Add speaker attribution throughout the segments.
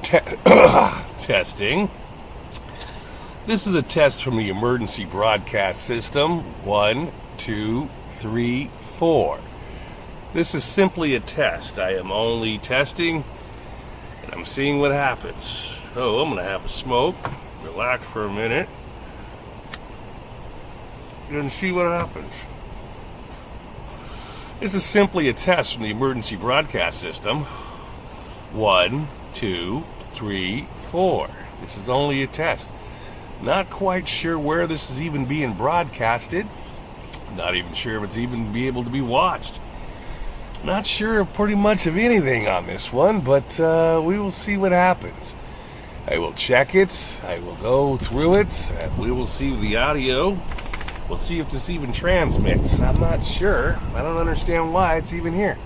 Speaker 1: Testing. This is a test from the emergency broadcast system. 1, 2, 3, 4. This is simply a test. I am only testing, and I'm seeing what happens. Oh, I'm going to have a smoke, relax for a minute, and see what happens. This is simply a test from the emergency broadcast system. 1, 2, 3, 4. This is only a test. Not quite sure where this is even being broadcasted. Not even sure if it's even be able to be watched. Not sure pretty much of anything on this one, but we will see what happens. I will check it. I will go through it. We will see the audio. We'll see if this even transmits. I'm not sure. I don't understand why it's even here.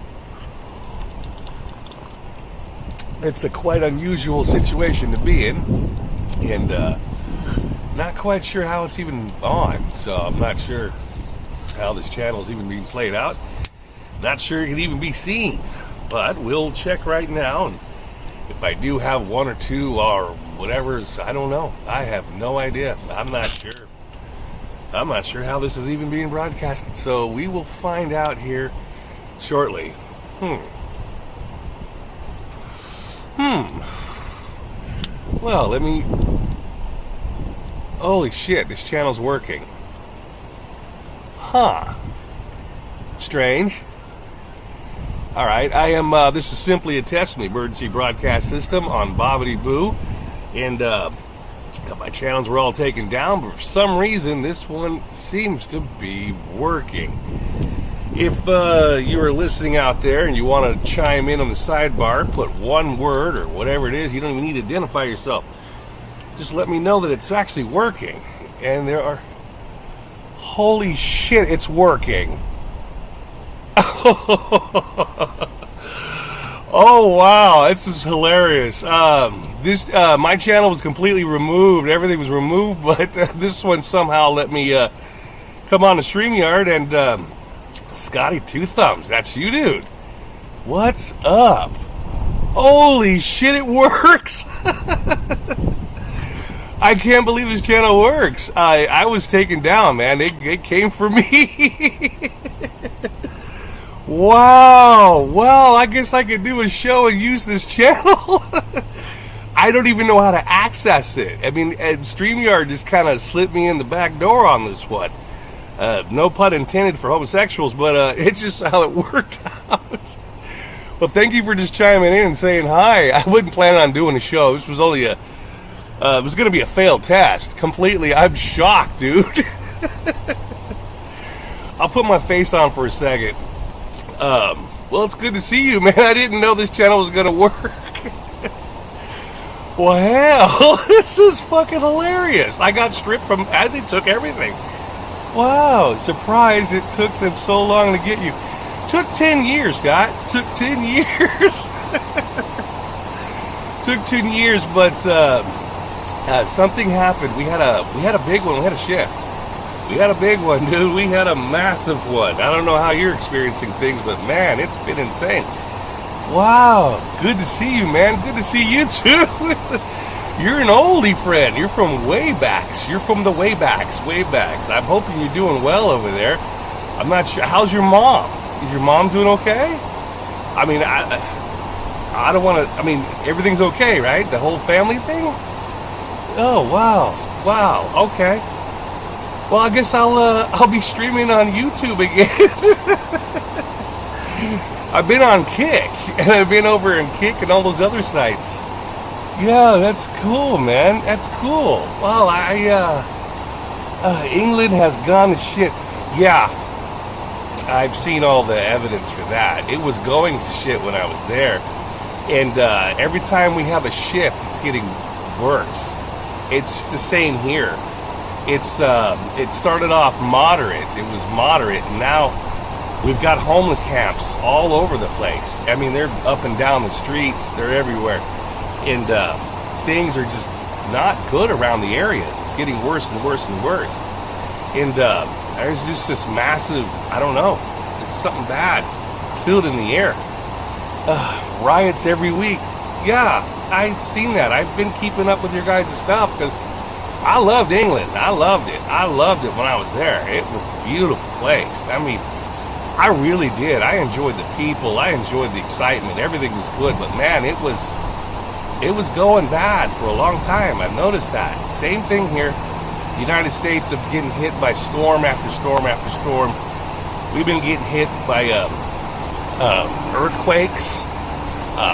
Speaker 1: It's a quite unusual situation to be in, and not quite sure how it's even on. So I'm not sure how this channel is even being played out. Not sure it can even be seen, but we'll check right now. And if I do have one or two or whatever, I don't know. I have no idea. I'm not sure. I'm not sure how this is even being broadcasted. So we will find out here shortly. Well, let me... Holy shit, this channel's working. Strange. Alright, I am, this is simply a test from the emergency broadcast system on Bobbity Boo. And, my channels were all taken down, but for some reason, this one seems to be working. If you are listening out there and you want to chime in on the sidebar, put one word or whatever it is, you don't even need to identify yourself. Just let me know that it's actually working. And there are... Holy shit, it's working. Oh wow, this is hilarious. My channel was completely removed. Everything was removed, but this one somehow let me come on to StreamYard. And Scotty Two Thumbs, that's you, dude. What's up? Holy shit, it works. I can't believe this channel works. I was taken down, man. It came for me. Wow. Well, I guess I could do a show and use this channel. I don't even know how to access it. I mean, StreamYard just kind of slipped me in the back door on this one. No pun intended for homosexuals, but it's just how it worked out. Well, thank you for just chiming in and saying hi. I wouldn't plan on doing a show. This was only it was going to be a failed test. Completely. I'm shocked, dude. I'll put my face on for a second. Well, it's good to see you, man. I didn't know this channel was going to work. Well, hell, this is fucking hilarious. I got stripped from, they took everything. Wow, surprised it took them so long to get you. Took 10 years, Scott. Took 10 years. Took 10 years, but something happened. We had a big one. We had a shift. We had a big one, dude. We had a massive one. I don't know how you're experiencing things, but man, it's been insane. Wow, good to see you, man. Good to see you too. You're an oldie friend. You're from waybacks. You're from the waybacks. I'm hoping you're doing well over there. I'm not sure. How's your mom? Is your mom doing okay? I mean, I don't want to. I mean, everything's okay, right? The whole family thing. Oh wow. Okay. Well, I guess I'll be streaming on YouTube again. I've been on Kick, and I've been over in Kick and all those other sites. Yeah, that's cool, man. That's cool. Well, England has gone to shit. Yeah, I've seen all the evidence for that. It was going to shit when I was there, and every time we have a shift, it's getting worse. It's the same here. It started off moderate. It was moderate, and now we've got homeless camps all over the place. I mean, they're up and down the streets. They're everywhere. And things are just not good around the areas. It's getting worse and worse and worse. And there's just this massive, I don't know, it's something bad filled in the air. Riots every week. Yeah, I've seen that. I've been keeping up with your guys' stuff because I loved England. I loved it. I loved it when I was there. It was a beautiful place. I mean, I really did. I enjoyed the people. I enjoyed the excitement. Everything was good, but man, it was going bad for a long time. I've noticed that. Same thing here. The United States have getting hit by storm after storm after storm. We've been getting hit by earthquakes.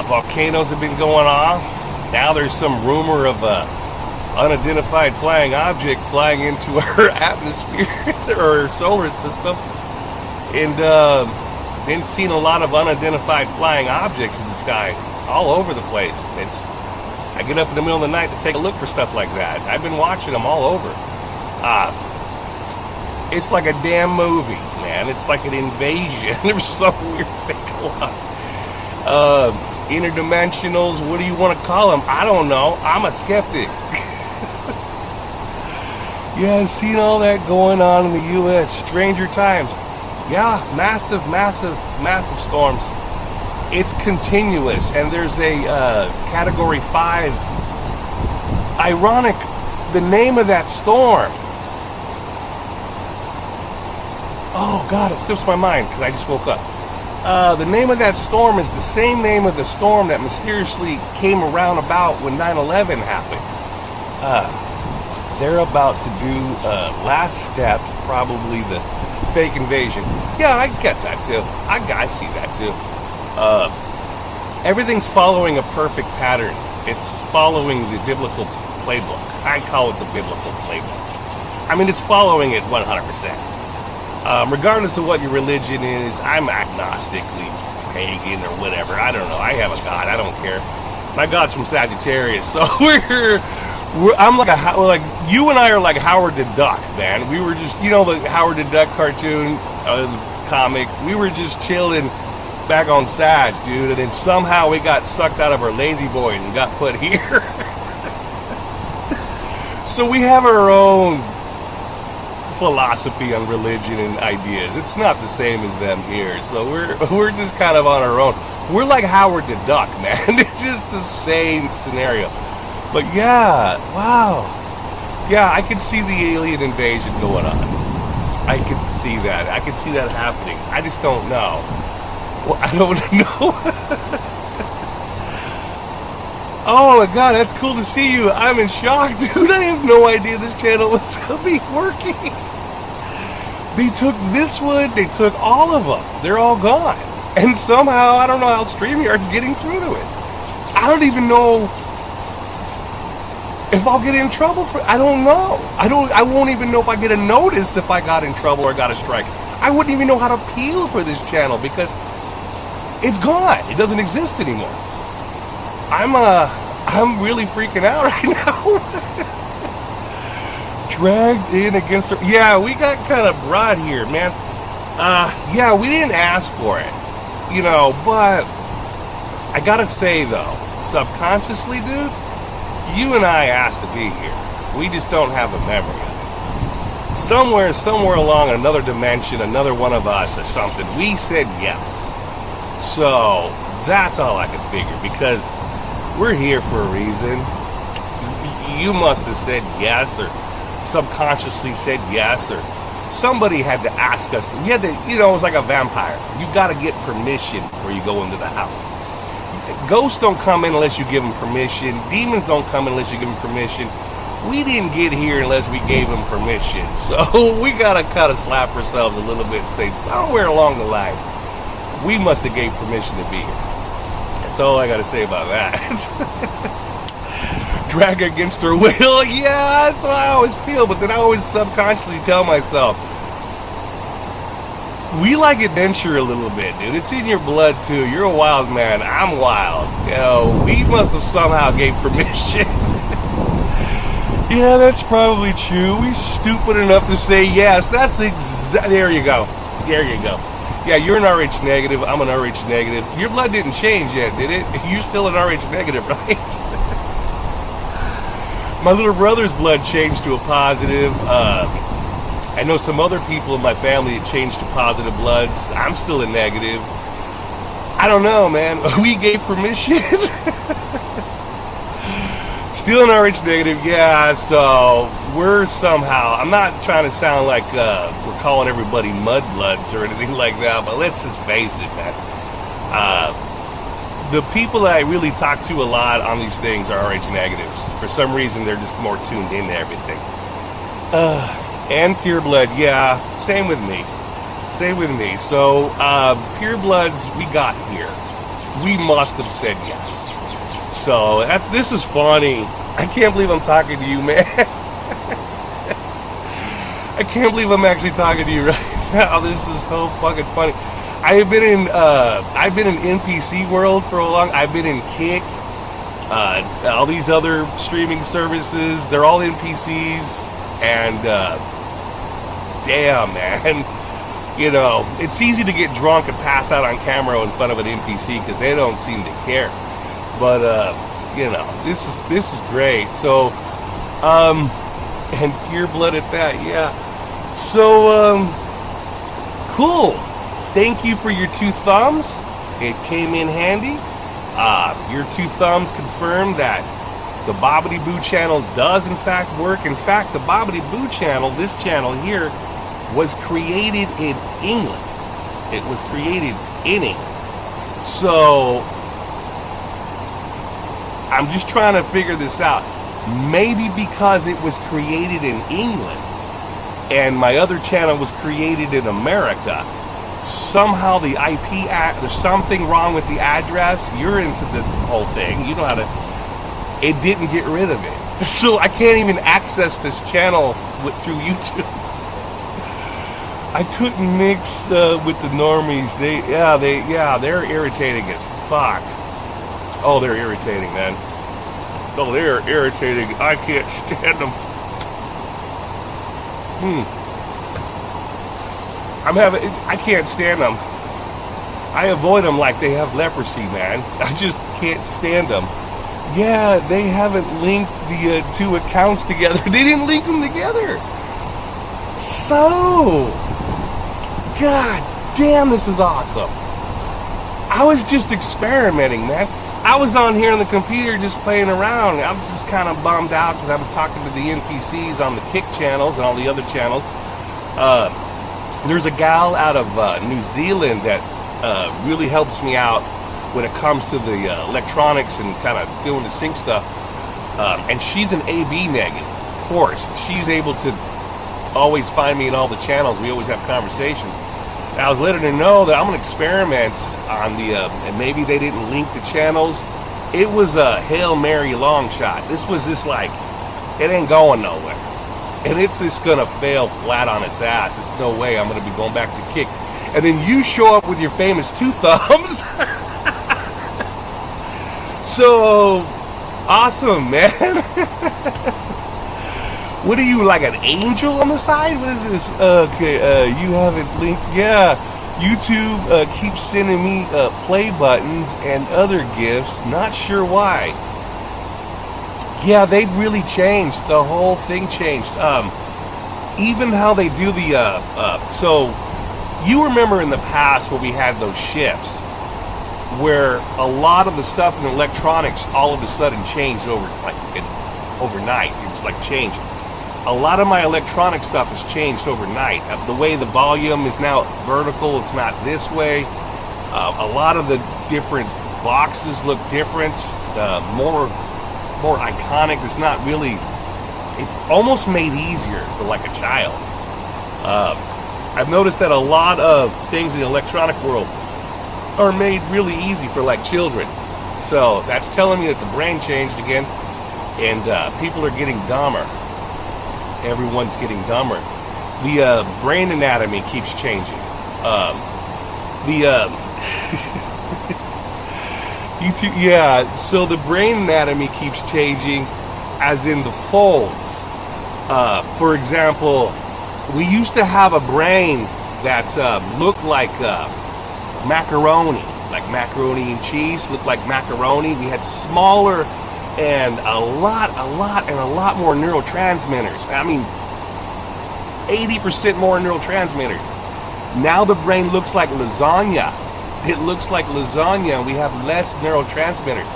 Speaker 1: Volcanoes have been going off. Now there's some rumor of unidentified flying object flying into our atmosphere or our solar system. And been seeing a lot of unidentified flying objects in the sky all over the place. I get up in the middle of the night to take a look for stuff like that. I've been watching them all over. It's like a damn movie, man. It's like an invasion. There's some weird thing going on. Interdimensionals, what do you want to call them? I don't know. I'm a skeptic. Yeah, I've seen all that going on in the U.S. Stranger times. Yeah, massive, massive, massive storms. It's continuous, and there's a Category 5. Ironic, the name of that storm. Oh, God, it slips my mind because I just woke up. The name of that storm is the same name of the storm that mysteriously came around about when 9/11 happened. They're about to do last step, probably the fake invasion. Yeah, I get that too. I see that too. Everything's following a perfect pattern. It's following the biblical playbook. I call it the biblical playbook. I mean, it's following it 100%. Regardless of what your religion is, I'm agnostically pagan or whatever. I don't know. I have a God. I don't care. My God's from Sagittarius, so I'm like you and I are like Howard the Duck, man. We were just, the Howard the Duck cartoon, comic. We were just chilling back on Sag, dude, and then somehow we got sucked out of our lazy boy and got put here. So we have our own philosophy on religion and ideas. It's not the same as them here, so we're just kind of on our own. We're like Howard the Duck, man. It's just the same scenario. But yeah, wow. Yeah, I could see the alien invasion going on. I could see that. I could see that happening. I just don't know. Well, I don't know. Oh my God, that's cool to see you. I'm in shock, dude. I have no idea this channel was going to be working. They took this one, they took all of them. They're all gone. And somehow, I don't know how StreamYard's getting through to it. I don't even know if I'll get in trouble for, I don't know. I won't even know if I get a notice if I got in trouble or got a strike. I wouldn't even know how to appeal for this channel because it's gone. It doesn't exist anymore. I'm really freaking out right now. Dragged in against her. Yeah, we got kind of broad here, man. Yeah, we didn't ask for it, but I gotta say though, subconsciously, dude, you and I asked to be here. We just don't have a memory of it. Somewhere along another dimension, another one of us or something, we said yes. So that's all I could figure because we're here for a reason. You must have said yes or subconsciously said yes or somebody had to ask us. We had to, it was like a vampire. You got to get permission before you go into the house. Ghosts don't come in unless you give them permission. Demons don't come in unless you give them permission. We didn't get here unless we gave them permission. So we got to kind of slap ourselves a little bit and say somewhere along the line, we must have gave permission to be here. That's all I got to say about that. Drag her against her will. Yeah, that's what I always feel. But then I always subconsciously tell myself, we like adventure a little bit, dude. It's in your blood, too. You're a wild man. I'm wild. We must have somehow gave permission. Yeah, that's probably true. We stupid enough to say yes. That's there you go. There you go. Yeah, you're an RH negative. I'm an RH negative. Your blood didn't change yet, did it? You're still an RH negative, right? My little brother's blood changed to a positive. I know some other people in my family that changed to positive bloods. I'm still a negative. I don't know, man. We gave permission. Still an RH negative, yeah. So we're somehow, I'm not trying to sound like we're calling everybody mudbloods or anything like that, but let's just face it, man. The people that I really talk to a lot on these things are RH negatives. For some reason, they're just more tuned into everything. And purebloods, yeah, same with me. Same with me. So purebloods, we got here. We must have said yes. So this is funny. I can't believe I'm talking to you, man. I can't believe I'm actually talking to you right now. This is so fucking funny. I've been in NPC world for a long. I've been in Kick, all these other streaming services. They're all NPCs, and damn, man. You know, it's easy to get drunk and pass out on camera in front of an NPC because they don't seem to care. But you know, this is great. So, and pure blood at that, yeah. So, cool. Thank you for your 2 thumbs. It came in handy. Your 2 thumbs confirmed that the Bobbity Boo channel does in fact work. In fact, the Bobbity Boo channel, this channel here, was created in England. It was created in England. So I'm just trying to figure this out. Maybe because it was created in England and my other channel was created in America, somehow the IP, there's something wrong with the address. You're into the whole thing. You know how to, it didn't get rid of it. So I can't even access this channel through YouTube. I couldn't mix with the normies. They're irritating as fuck. Oh, they're irritating, man. Oh, they're irritating. I can't stand them. I can't stand them. I avoid them like they have leprosy, man. I just can't stand them. Yeah, they haven't linked the 2 accounts together. They didn't link them together. So, god damn, this is awesome. I was just experimenting, man. I was on here on the computer just playing around. I was just kind of bummed out because I was talking to the NPCs on the Kick channels and all the other channels. There's a gal out of New Zealand that really helps me out when it comes to the electronics and kind of doing the sync stuff. And she's an AB negative, of course. She's able to always find me in all the channels. We always have conversations. I was letting her know that I'm going to experiment on the, and maybe they didn't link the channels. It was a Hail Mary long shot. This was just like, it ain't going nowhere. And it's just going to fail flat on its ass. It's no way I'm going to be going back to Kick. And then you show up with your famous 2 thumbs. So, awesome, man. What are you, like an angel on the side? What is this? Okay, you haven't linked. Yeah, YouTube keeps sending me play buttons and other gifts. Not sure why. Yeah, they've really changed. The whole thing changed. Even how they do the, so you remember in the past where we had those shifts where a lot of the stuff in electronics all of a sudden changed overnight. It was like changing. A lot of my electronic stuff has changed overnight. The way the volume is now vertical, it's not this way. A lot of the different boxes look different, more iconic. It's not really, it's almost made easier for like a child. I've noticed that a lot of things in the electronic world are made really easy for like children. So that's telling me that the brain changed again and people are getting dumber. Everyone's getting dumber. The brain anatomy keeps changing. YouTube, yeah, so the brain anatomy keeps changing as in the folds. For example, we used to have a brain that looked like macaroni, like macaroni and cheese, looked like macaroni. We had smaller and a lot more neurotransmitters. I mean, 80% more neurotransmitters. Now the brain looks like lasagna. It looks like lasagna and we have less neurotransmitters.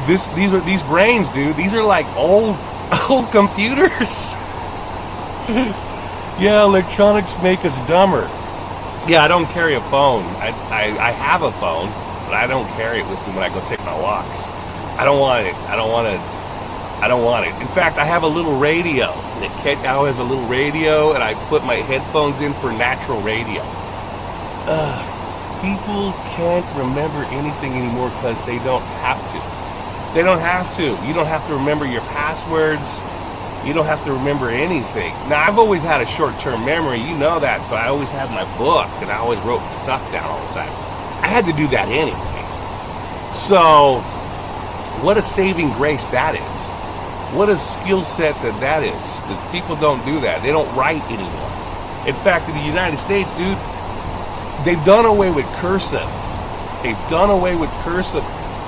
Speaker 1: These brains, dude. These are like old old computers. Yeah, electronics make us dumber. Yeah, I don't carry a phone. I have a phone, but I don't carry it with me when I go take my walks. I don't want it. I don't want to. I don't want it. In fact, I have a little radio. I always have a little radio, and I put my headphones in for natural radio. People can't remember anything anymore because they don't have to. They don't have to. You don't have to remember your passwords. You don't have to remember anything. Now, I've always had a short-term memory. You know that, so I always had my book, and I always wrote stuff down all the time. I had to do that anyway. So, what a saving grace that is. What a skill set that is. Because people don't do that. They don't write anymore. In fact, in the United States, dude, they've done away with cursive. They've done away with cursive.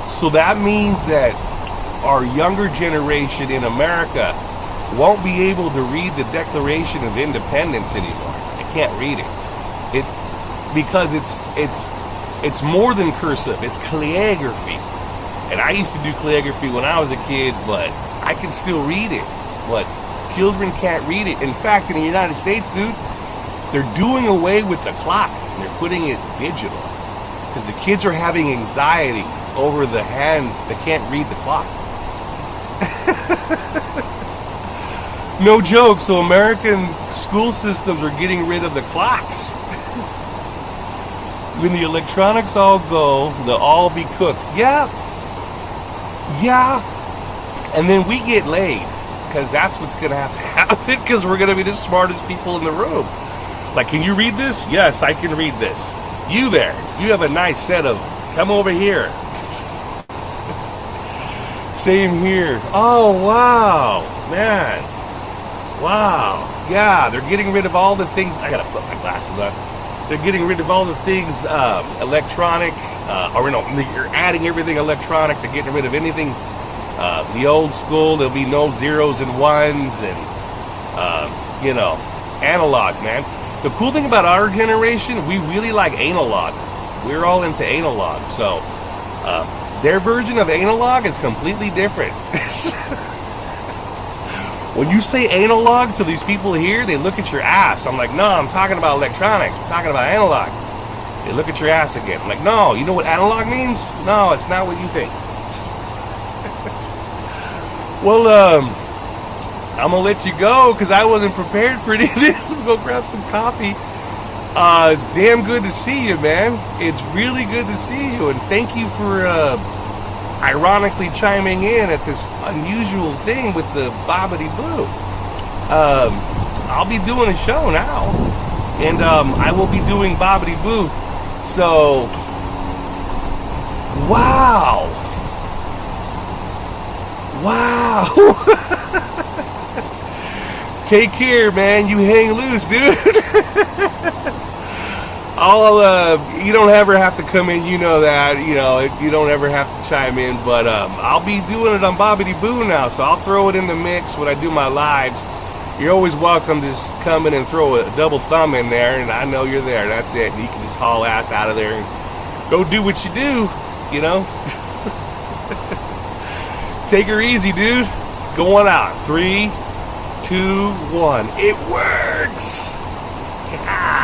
Speaker 1: So that means that our younger generation in America won't be able to read the Declaration of Independence anymore. They can't read it. It's because it's more than cursive. It's calligraphy. And I used to do calligraphy when I was a kid, but I can still read it. But children can't read it. In fact, in the United States, dude, they're doing away with the clock. They're putting it digital. Because the kids are having anxiety over the hands. They can't read the clock. No joke. So American school systems are getting rid of the clocks. When the electronics all go, they'll all be cooked. Yeah. And then we get laid. Because that's what's going to have to happen. Because we're going to be the smartest people in the room. Like, can you read this? Yes, I can read this. You there. You have a nice set of, come over here. Same here. Oh, wow. Man. Wow. Yeah, they're getting rid of all the things. I got to put my glasses on. They're getting rid of all the things electronic. Or no, you're adding everything electronic. They're getting rid of anything the old school. There'll be no zeros and ones and, analog, man. The cool thing about our generation, we really like analog. We're all into analog. So their version of analog is completely different. When you say analog to these people here, they look at your ass. I'm like, no, I'm talking about electronics. I'm talking about analog. They look at your ass again. I'm like, no, you know what analog means? No, it's not what you think. Well, I'm going to let you go because I wasn't prepared for any of this. I'm going to go grab some coffee. Damn good to see you, man. It's really good to see you. And thank you for ironically chiming in at this unusual thing with the Bobbity Boo. I'll be doing a show now. And I will be doing Bobbity Boo. So, wow. Take care, man. You hang loose, dude. You don't ever have to come in, you know that. You don't ever have to chime in. But I'll be doing it on Bobbity Boo now, so I'll throw it in the mix when I do my lives. You're always welcome to just come in and throw a double thumb in there, and I know you're there. That's it. And you can just haul ass out of there and go do what you do, Take her easy, dude. Going out. 3, 2, 1. It works. Yeah.